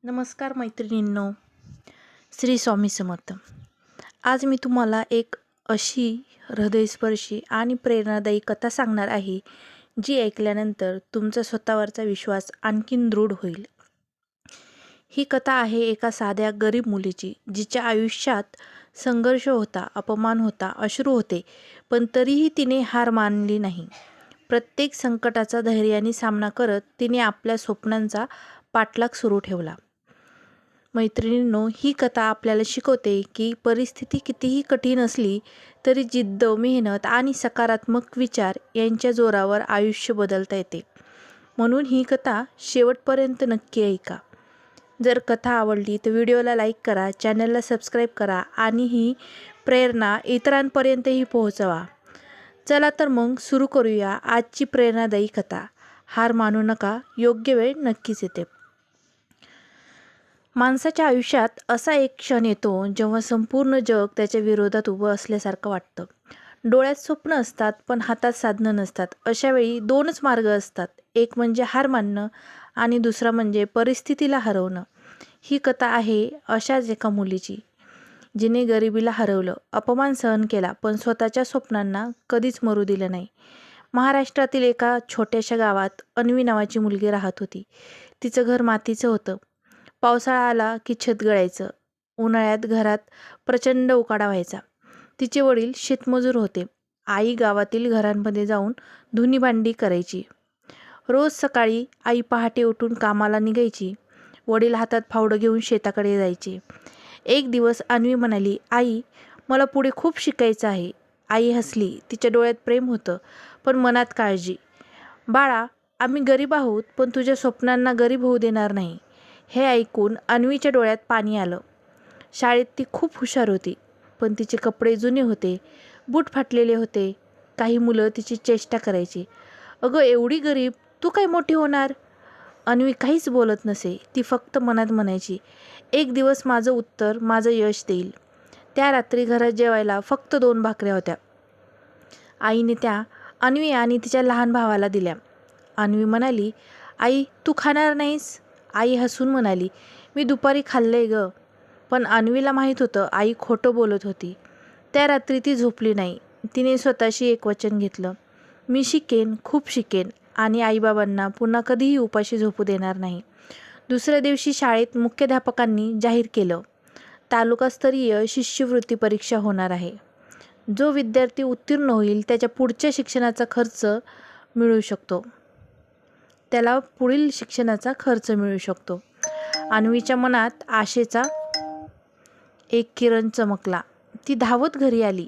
नमस्कार मैत्रिणींनो, श्री स्वामी समर्थ. आज मी तुम्हाला एक अशी हृदयस्पर्शी आणि प्रेरणादायी कथा सांगणार आहे, जी ऐकल्यानंतर तुमचा स्वतःवरचा विश्वास आणखीन दृढ होईल. ही कथा आहे एका साध्या गरीब मुलीची, जिच्या आयुष्यात संघर्ष होता, अपमान होता, अश्रू होते, पण तरीही तिने हार मानली नाही. प्रत्येक संकटाचा धैर्याने सामना करत तिने आपल्या स्वप्नांचा पाठलाग सुरू ठेवला. मैत्रिणींनो, ही कथा आपल्याला शिकवते की परिस्थिती कितीही कठीण असली तरी जिद्द, मेहनत आणि सकारात्मक विचार यांच्या जोरावर आयुष्य बदलता येते. म्हणून ही कथा शेवटपर्यंत नक्की ऐका. जर कथा आवडली तर व्हिडिओला लाईक करा, चॅनलला सबस्क्राईब करा आणि ही प्रेरणा इतरांपर्यंतही पोहोचवा. चला तर मग सुरू करूया आजची प्रेरणादायी कथा. हार मानू नका, योग्य वेळ नक्कीच येते. माणसाच्या आयुष्यात असा एक क्षण येतो जेव्हा संपूर्ण जग त्याच्या विरोधात उभं असल्यासारखं वाटतं. डोळ्यात स्वप्न असतात पण हातात साधनं नसतात. अशा वेळी दोनच मार्ग असतात, एक म्हणजे हार मानणं आणि दुसरा म्हणजे परिस्थितीला हरवणं. ही कथा आहे अशाच एका मुलीची, जिने गरिबीला हरवलं, अपमान सहन केला, पण स्वतःच्या स्वप्नांना कधीच मरू दिलं नाही. महाराष्ट्रातील एका छोट्याशा गावात अन्वी नावाची मुलगी राहत होती. तिचं घर मातीचं होतं. पावसाळा आला की छत गळायचं. उन्हाळ्यात घरात प्रचंड उकाडा व्हायचा. तिचे वडील शेतमजूर होते. आई गावातील घरांमध्ये जाऊन धुणी भांडी करायची. रोज सकाळी आई पहाटे उठून कामाला निघायची. वडील हातात फावडं घेऊन शेताकडे जायचे. एक दिवस अन्वी म्हणाली, आई, मला पुढे खूप शिकायचं आहे. आई हसली. तिच्या डोळ्यात प्रेम होतं, पण मनात काळजी. बाळा, आम्ही गरीब आहोत, पण तुझ्या स्वप्नांना गरीब होऊ देणार नाही. हे ऐकून अन्वीच्या डोळ्यात पाणी आलं. शाळेत ती खूप हुशार होती, पण तिचे कपडे जुने होते, बूट फाटलेले होते. काही मुलं तिची चेष्टा करायची. अगं, एवढी गरीब, तू काय मोठी होणार? अन्वी काहीच बोलत नसे. ती फक्त मनात म्हणायची, एक दिवस माझं उत्तर माझं यश देईल. त्या रात्री घरात जेवायला फक्त 2 भाकऱ्या होत्या. आईने त्या अन्वी आणि तिच्या लहान भावाला दिल्या. अन्वी म्हणाली, आई, तू खाणार नाहीस? आई हसून म्हणाली, मी दुपारी खाल्लंय ग. पण अन्वीला माहीत होतं आई खोटं बोलत होती. त्या रात्री ती झोपली नाही. तिने स्वतःशी एक वचन घेतलं, मी शिकेन, खूप शिकेन आणि आईबाबांना पुन्हा कधीही उपाशी झोपू देणार नाही. दुसऱ्या दिवशी शाळेत मुख्याध्यापकांनी जाहीर केलं, तालुकास्तरीय शिष्यवृत्ती परीक्षा होणार आहे. जो विद्यार्थी उत्तीर्ण होईल त्याच्या पुढच्या शिक्षणाचा खर्च मिळू शकतो. त्याला पुढील शिक्षणाचा खर्च मिळू शकतो. अन्वीच्या मनात आशेचा एक किरण चमकला. ती धावत घरी आली.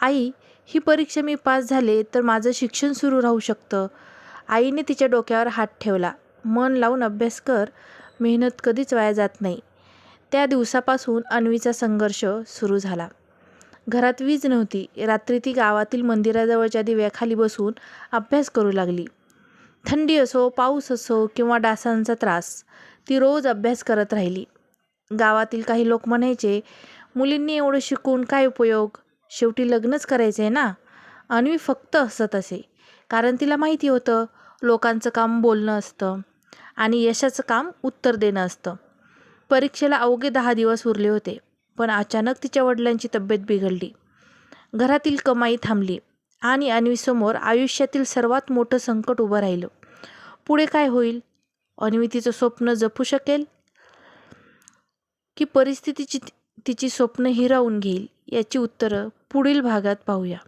आई, ही परीक्षा मी पास झाले तर माझं शिक्षण सुरू राहू शकतं. आईने तिच्या डोक्यावर हात ठेवला. मन लावून अभ्यास कर, मेहनत कधीच वाया जात नाही. त्या दिवसापासून अन्वीचा संघर्ष सुरू झाला. घरात वीज नव्हती. रात्री ती गावातील मंदिराजवळच्या दिव्याखाली बसून अभ्यास करू लागली. थंडी असो, पाऊस असो किंवा डासांचा त्रास, ती रोज अभ्यास करत राहिली. गावातील काही लोक म्हणायचे, मुलींनी एवढं शिकून काय उपयोग, शेवटी लग्नच करायचं आहे ना. अन्वी फक्त हसत असे, कारण तिला माहिती होतं लोकांचं काम बोलणं असतं आणि यशाचं काम उत्तर देणं असतं. परीक्षेला अवघे 10 दिवस उरले होते, पण अचानक तिच्या वडिलांची तब्येत बिघडली. घरातील कमाई थांबली आणि अन्वीसमोर आयुष्यातील सर्वात मोठं संकट उभं राहिलं. पुढे काय होईल? अन्वी तिचं स्वप्न जपू शकेल की परिस्थितीची तिची स्वप्न हिरावून घेईल? याची उत्तरं पुढील भागात पाहूया.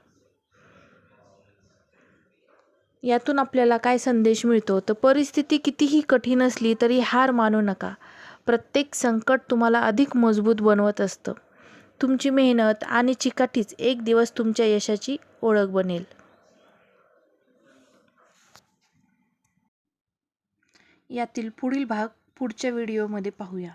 यातून आपल्याला काय संदेश मिळतो तर परिस्थिती कितीही कठीण असली तरी हार मानू नका. प्रत्येक संकट तुम्हाला अधिक मजबूत बनवत असतं. तुमची मेहनत आणि चिकाटीच एक दिवस तुमच्या यशाची ओळख बनेल. यातील पुढील भाग पुढच्या व्हिडिओमध्ये पाहूया.